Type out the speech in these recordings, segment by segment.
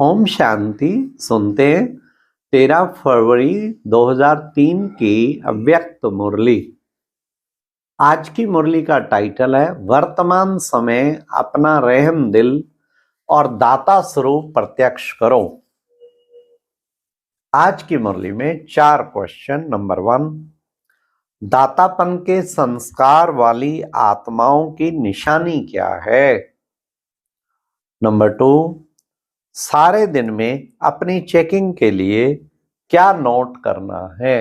ओम शांति। सुनते हैं 13 फरवरी 2003 की अव्यक्त मुरली। आज की मुरली का टाइटल है वर्तमान समय अपना रहम दिल और दाता स्वरूप प्रत्यक्ष करो। आज की मुरली में 4 क्वेश्चन। नंबर 1, दातापन के संस्कार वाली आत्माओं की निशानी क्या है। नंबर 2, सारे दिन में अपनी चेकिंग के लिए क्या नोट करना है।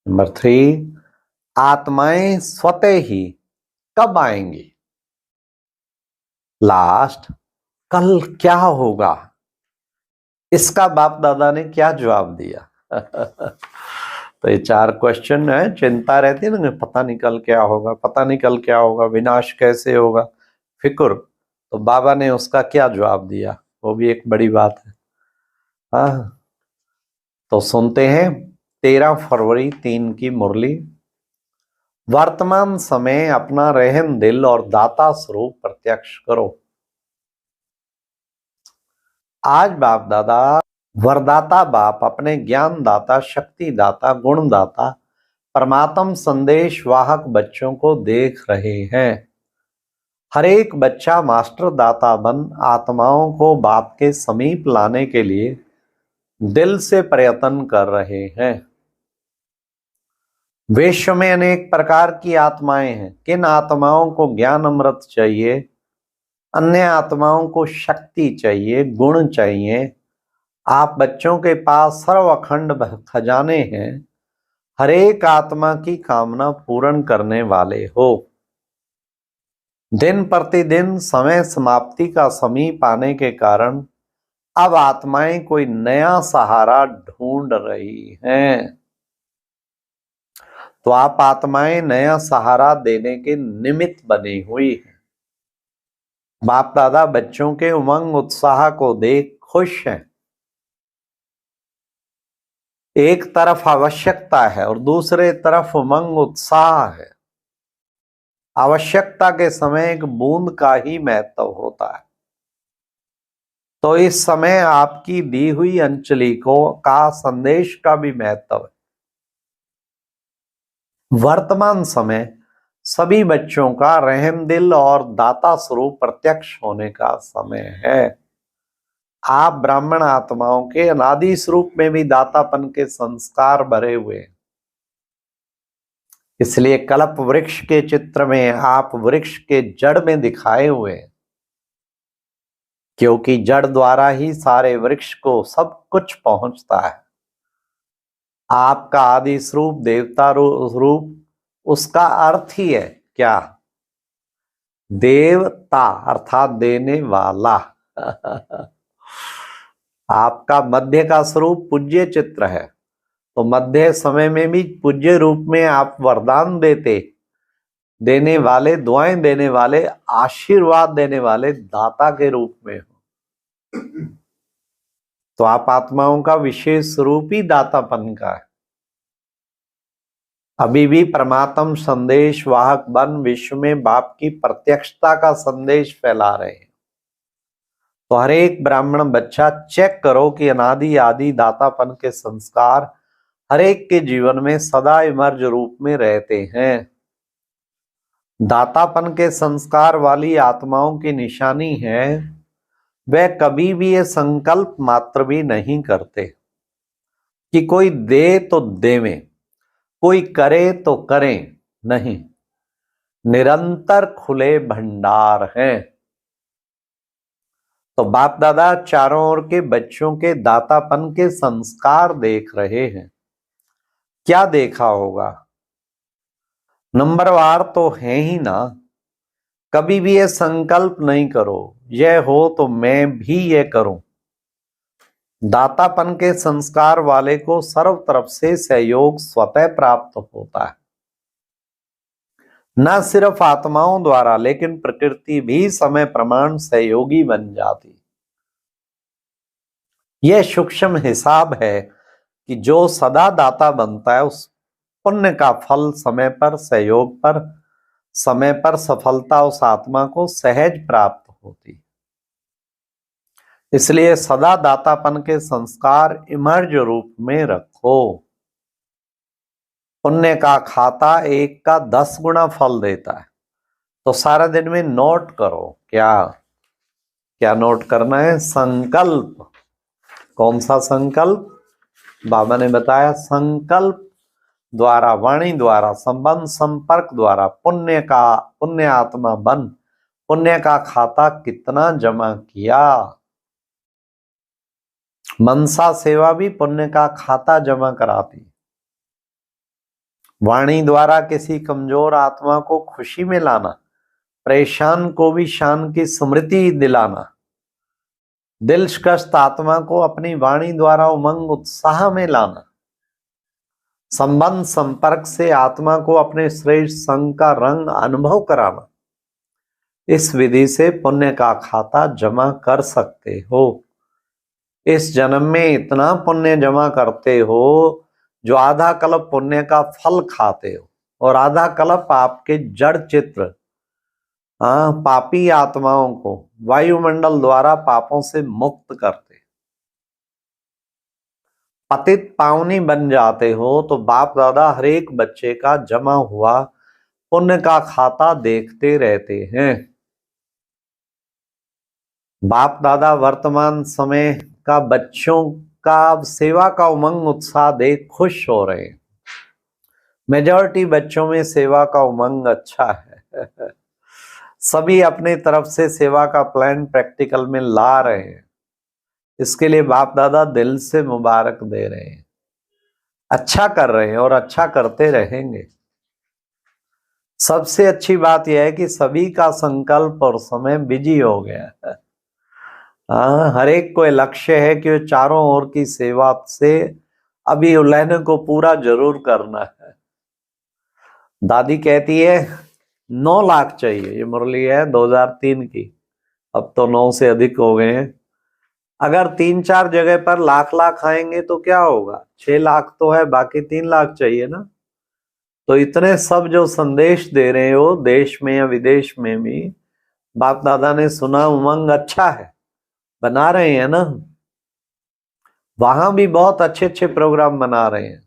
नंबर 3, आत्माएं स्वतः ही कब आएंगी। लास्ट, कल क्या होगा, इसका बाप दादा ने क्या जवाब दिया। तो ये 4 क्वेश्चन है। चिंता रहती है ना, पता नहीं कल क्या होगा, पता नहीं कल क्या होगा, विनाश कैसे होगा, फिक्र। तो बाबा ने उसका क्या जवाब दिया, वो भी एक बड़ी बात है। हाँ, तो सुनते हैं 13 फरवरी 3 की मुरली। वर्तमान समय अपना रहम दिल और दाता स्वरूप प्रत्यक्ष करो। आज बाप दादा वरदाता बाप अपने ज्ञान दाता, शक्ति दाता, गुण दाता, परमात्म संदेश वाहक बच्चों को देख रहे हैं। हर एक बच्चा मास्टर दाता बन आत्माओं को बाप के समीप लाने के लिए दिल से प्रयत्न कर रहे हैं। विश्व में अनेक प्रकार की आत्माएं हैं। किन आत्माओं को ज्ञान अमृत चाहिए, अन्य आत्माओं को शक्ति चाहिए, गुण चाहिए। आप बच्चों के पास सर्व अखंड खजाने हैं। हर एक आत्मा की कामना पूर्ण करने वाले हो। दिन प्रतिदिन समय समाप्ति का समीप आने के कारण अब आत्माएं कोई नया सहारा ढूंढ रही हैं। तो आप आत्माएं नया सहारा देने के निमित्त बनी हुई हैं। बाप दादा बच्चों के उमंग उत्साह को देख खुश हैं। एक तरफ आवश्यकता है और दूसरे तरफ उमंग उत्साह है। आवश्यकता के समय एक बूंद का ही महत्व होता है। तो इस समय आपकी दी हुई अंजलि का संदेश का भी महत्व है। वर्तमान समय सभी बच्चों का रहम दिल और दाता स्वरूप प्रत्यक्ष होने का समय है। आप ब्राह्मण आत्माओं के अनादि स्वरूप में भी दातापन के संस्कार भरे हुए हैं। इसलिए कल्प वृक्ष के चित्र में आप वृक्ष के जड़ में दिखाए हुए हैं, क्योंकि जड़ द्वारा ही सारे वृक्ष को सब कुछ पहुंचता है। आपका आदि स्वरूप देवता रूप, उसका अर्थ ही है क्या, देवता अर्थात देने वाला। आपका मध्य का स्वरूप पूज्य चित्र है, तो मध्य समय में भी पूज्य रूप में आप वरदान देने वाले, दुआएं देने वाले, आशीर्वाद देने वाले दाता के रूप में हो। तो आप आत्माओं का विशेष स्वरूप ही दातापन का है। अभी भी परमात्म संदेश वाहक बन विश्व में बाप की प्रत्यक्षता का संदेश फैला रहे हैं। तो हर एक ब्राह्मण बच्चा चेक करो कि अनादि आदि दातापन के संस्कार हर एक के जीवन में सदा इमर्ज रूप में रहते हैं। दातापन के संस्कार वाली आत्माओं की निशानी है, वह कभी भी ये संकल्प मात्र भी नहीं करते कि कोई दे तो देवें, कोई करे तो करें, नहीं, निरंतर खुले भंडार हैं। तो बाप दादा चारों ओर के बच्चों के दातापन के संस्कार देख रहे हैं। क्या देखा होगा, नंबरवार तो है ही ना। कभी भी ये संकल्प नहीं करो यह हो तो मैं भी ये करूं। दातापन के संस्कार वाले को सर्व तरफ से सहयोग स्वतः प्राप्त होता है। न सिर्फ आत्माओं द्वारा लेकिन प्रकृति भी समय प्रमाण सहयोगी बन जाती। यह सूक्ष्म हिसाब है कि जो सदा दाता बनता है उस पुण्य का फल समय पर, सहयोग पर, समय पर सफलता उस आत्मा को सहज प्राप्त होती। इसलिए सदा दातापन के संस्कार इमर्ज रूप में रखो। पुण्य का खाता 1 का 10 गुना फल देता है। तो सारा दिन में नोट करो। क्या क्या नोट करना है? संकल्प। कौन सा संकल्प? बाबा ने बताया, संकल्प द्वारा, वाणी द्वारा, संबंध संपर्क द्वारा पुण्य आत्मा बन पुण्य का खाता कितना जमा किया। मनसा सेवा भी पुण्य का खाता जमा कराती। वाणी द्वारा किसी कमजोर आत्मा को खुशी में लाना, परेशान को भी शान की स्मृति दिलाना, दिलशकस्त आत्मा को अपनी वाणी द्वारा उमंग उत्साह में लाना, संबंध संपर्क से आत्मा को अपने श्रेष्ठ संग का रंग अनुभव कराना, इस विधि से पुण्य का खाता जमा कर सकते हो। इस जन्म में इतना पुण्य जमा करते हो जो आधा कल्प पुण्य का फल खाते हो, और आधा कल्प आपके जड़ चित्र पापी आत्माओं को वायुमंडल द्वारा पापों से मुक्त करते, पतित पावनी बन जाते हो। तो बाप दादा हर एक बच्चे का जमा हुआ पुण्य का खाता देखते रहते हैं। बाप दादा वर्तमान समय का बच्चों का सेवा का उमंग उत्साह देख खुश हो रहे हैं। मेजॉरिटी बच्चों में सेवा का उमंग अच्छा है। सभी अपने तरफ से सेवा का प्लान प्रैक्टिकल में ला रहे हैं। इसके लिए बाप दादा दिल से मुबारक दे रहे हैं। अच्छा कर रहे हैं और अच्छा करते रहेंगे। सबसे अच्छी बात यह है कि सभी का संकल्प और समय बिजी हो गया है। हर एक को लक्ष्य है कि चारों ओर की सेवा से अभी उलहने को पूरा जरूर करना है। दादी कहती है 9 लाख चाहिए। ये मुरली है 2003 की, अब तो 9 से अधिक हो गए हैं। अगर 3-4 जगह पर लाख आएंगे तो क्या होगा? 6 लाख तो है, बाकी 3 लाख चाहिए ना। तो इतने सब जो संदेश दे रहे हो देश में या विदेश में भी, बाप दादा ने सुना उमंग अच्छा है, बना रहे हैं ना। वहां भी बहुत अच्छे अच्छे प्रोग्राम बना रहे हैं।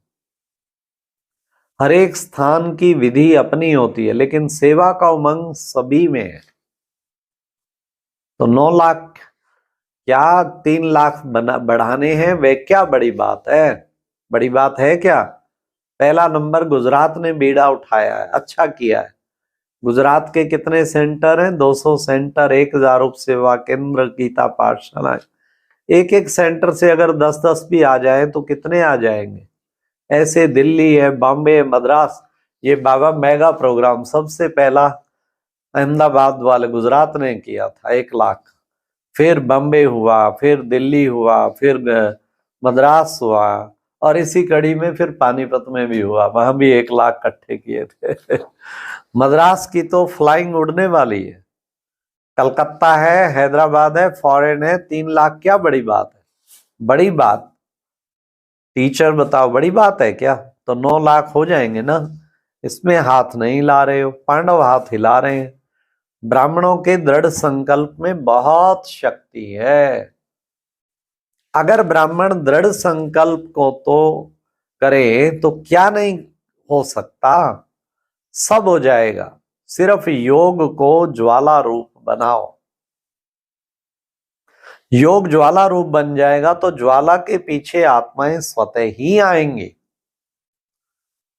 हर एक स्थान की विधि अपनी होती है, लेकिन सेवा का उमंग सभी में है। तो 9 लाख क्या 3 लाख बढ़ाने हैं, वे क्या बड़ी बात है? बड़ी बात है क्या? पहला नंबर गुजरात ने बीड़ा उठाया है, अच्छा किया है। गुजरात के कितने सेंटर हैं? 200 सेंटर, 1000 उप सेवा केंद्र, गीता पाठशाला। एक एक सेंटर से अगर 10-10 भी आ जाए तो कितने आ जाएंगे? ऐसे दिल्ली है, बॉम्बे, मद्रास, ये बाबा मेगा प्रोग्राम सबसे पहला अहमदाबाद वाले गुजरात ने किया था 1 लाख। फिर बॉम्बे हुआ, फिर दिल्ली हुआ, फिर मद्रास हुआ, और इसी कड़ी में फिर पानीपत में भी हुआ, वहां भी 1 लाख इकट्ठे किए थे। मद्रास की तो फ्लाइंग उड़ने वाली है। कलकत्ता है, हैदराबाद है, फॉरेन है, 3 लाख क्या बड़ी बात है? बड़ी बात। टीचर बताओ बड़ी बात है क्या? तो 9 लाख हो जाएंगे ना। इसमें हाथ नहीं ला रहे हो, पांडव हाथ हिला रहे हैं। ब्राह्मणों के दृढ़ संकल्प में बहुत शक्ति है। अगर ब्राह्मण दृढ़ संकल्प को तो करे तो क्या नहीं हो सकता? सब हो जाएगा। सिर्फ योग को ज्वाला रूप बनाओ। योग ज्वाला रूप बन जाएगा तो ज्वाला के पीछे आत्माएं स्वतः ही आएंगी,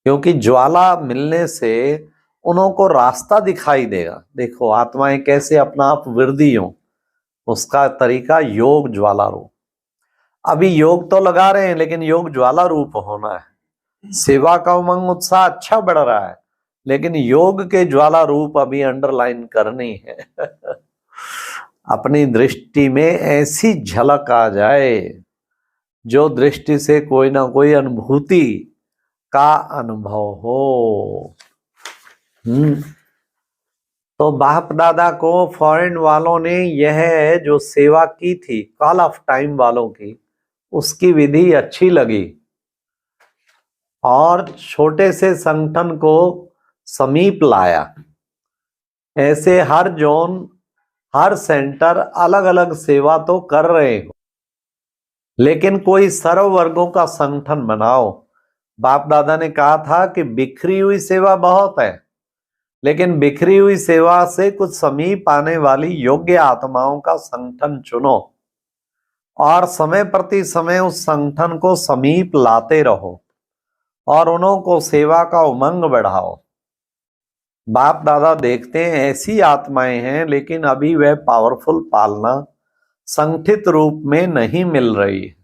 क्योंकि ज्वाला मिलने से उनको रास्ता दिखाई देगा। देखो आत्माएं कैसे अपना आप वृद्धि हो, उसका तरीका योग ज्वाला रूप। अभी योग तो लगा रहे हैं, लेकिन योग ज्वाला रूप होना है। सेवा का उमंग उत्साह अच्छा बढ़ रहा है, लेकिन योग के ज्वाला रूप अभी अंडरलाइन करनी है। अपनी दृष्टि में ऐसी झलक आ जाए जो दृष्टि से कोई ना कोई अनुभूति का अनुभव हो। तो बाप दादा को फॉरेन वालों ने यह जो सेवा की थी कॉल ऑफ टाइम वालों की, उसकी विधि अच्छी लगी और छोटे से संगठन को समीप लाया। ऐसे हर जोन, हर सेंटर अलग अलग सेवा तो कर रहे हो, लेकिन कोई सर्व वर्गों का संगठन बनाओ। बाप दादा ने कहा था कि बिखरी हुई सेवा बहुत है, लेकिन बिखरी हुई सेवा से कुछ समीप आने वाली योग्य आत्माओं का संगठन चुनो और समय प्रति समय उस संगठन को समीप लाते रहो और उन्हों को सेवा का उमंग बढ़ाओ। बाप दादा देखते हैं ऐसी आत्माएं हैं, लेकिन अभी वह पावरफुल पालना संगठित रूप में नहीं मिल रही है।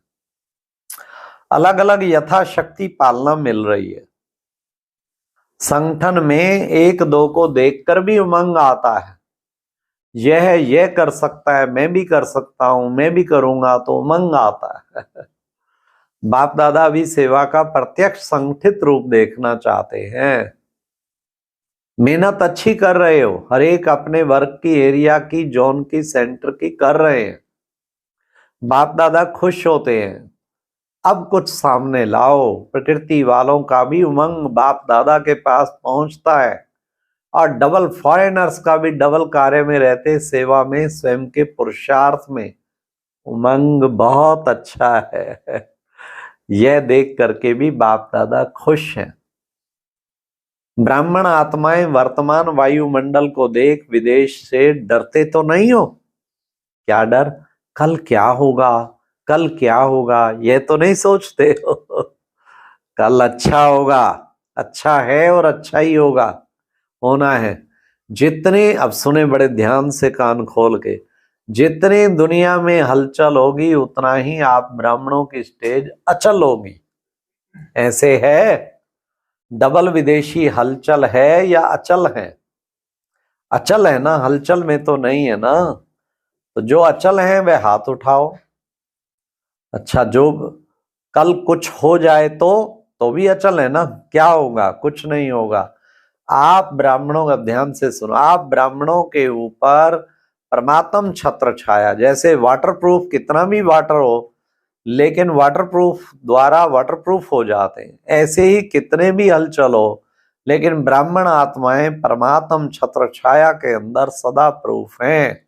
अलग अलग यथाशक्ति पालना मिल रही है। संगठन में एक दो को देखकर भी उमंग आता है, यह कर सकता है, मैं भी कर सकता हूं, मैं भी करूंगा, तो उमंग आता है। बाप दादा अभी सेवा का प्रत्यक्ष संगठित रूप देखना चाहते हैं। मेहनत अच्छी कर रहे हो, हर एक अपने वर्क की, एरिया की, जोन की, सेंटर की कर रहे हैं। बाप दादा खुश होते हैं। अब कुछ सामने लाओ। प्रकृति वालों का भी उमंग बाप दादा के पास पहुंचता है और डबल फॉरेनर्स का भी डबल कार्य में रहते सेवा में, स्वयं के पुरुषार्थ में उमंग बहुत अच्छा है। यह देख करके भी बाप दादा खुश हैं। ब्राह्मण आत्माएं वर्तमान वायुमंडल को देख विदेश से डरते तो नहीं हो? क्या डर? कल क्या होगा, कल क्या होगा, यह तो नहीं सोचते हो? कल अच्छा होगा, अच्छा है और अच्छा ही होगा, होना है। जितने, अब सुने बड़े ध्यान से कान खोल के, जितने दुनिया में हलचल होगी उतना ही आप ब्राह्मणों की स्टेज अचल होगी। ऐसे है, डबल विदेशी हलचल है या अचल है? अचल है ना, हलचल में तो नहीं है ना। तो जो अचल है वह हाथ उठाओ। अच्छा, जो कल कुछ हो जाए तो भी अचल है ना। क्या होगा? कुछ नहीं होगा। आप ब्राह्मणों का ध्यान से सुनो, आप ब्राह्मणों के ऊपर परमात्म छत्र छाया, जैसे वाटरप्रूफ, कितना भी वाटर हो लेकिन वाटरप्रूफ द्वारा वाटरप्रूफ हो जाते हैं, ऐसे ही कितने भी हलचल हो लेकिन ब्राह्मण आत्माएं परमात्म छत्र छाया के अंदर सदा प्रूफ हैं।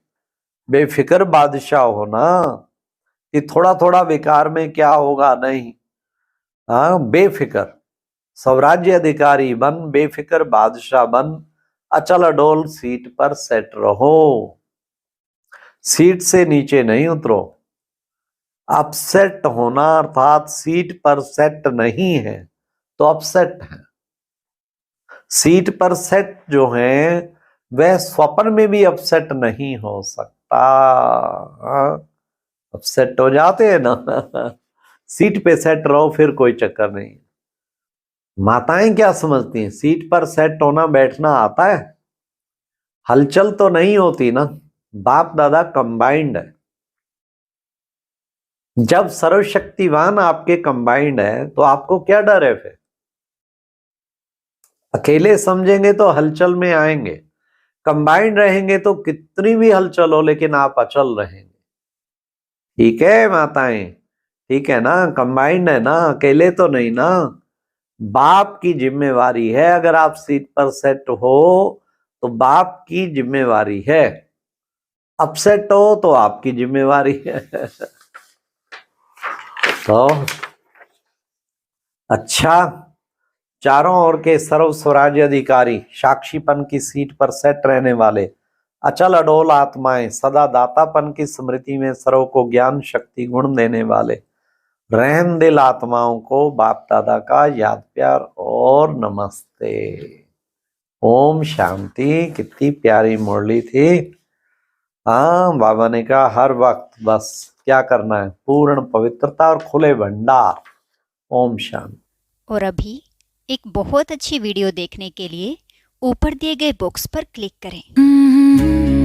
बेफिक्र बादशाह हो ना, कि थोड़ा थोड़ा विकार में क्या होगा, नहीं। हाँ, बेफिक्र स्वराज्य अधिकारी बन, बेफिक्र बादशाह बन, अचल अडोल सीट पर सेट रहो, सीट से नीचे नहीं उतरो। अपसेट होना अर्थात सीट पर सेट नहीं है तो अपसेट है। सीट पर सेट जो है वह स्वप्न में भी अपसेट नहीं हो सकता। अपसेट हो जाते हैं ना। सीट पे सेट रहो, फिर कोई चक्कर नहीं। माताएं क्या समझती हैं? सीट पर सेट होना बैठना आता है, हलचल तो नहीं होती ना। बाप दादा कंबाइंड है। जब सर्वशक्तिवान आपके कंबाइंड है तो आपको क्या डर है? फिर अकेले समझेंगे तो हलचल में आएंगे, कंबाइंड रहेंगे तो कितनी भी हलचल हो लेकिन आप अचल रहेंगे। ठीक है माताएं? ठीक है ना? कंबाइंड है ना, अकेले तो नहीं ना। बाप की जिम्मेवारी है, अगर आप सीट पर सेट हो तो बाप की जिम्मेवारी है, अपसेट हो तो आपकी जिम्मेवारी है। तो अच्छा, चारों ओर के सर्व स्वराज्य अधिकारी, साक्षीपन की सीट पर सेट रहने वाले अचल अडोल आत्माएं, सदा दातापन की स्मृति में सर्व को ज्ञान शक्ति गुण देने वाले रहम दिल आत्माओं को बाप दादा का याद प्यार और नमस्ते। ओम शांति। कितनी प्यारी मुरली थी। हाँ, बाबा ने कहा हर वक्त बस क्या करना है, पूर्ण पवित्रता और खुले भंडार। ओम शांति। और अभी एक बहुत अच्छी वीडियो देखने के लिए ऊपर दिए गए बॉक्स पर क्लिक करें।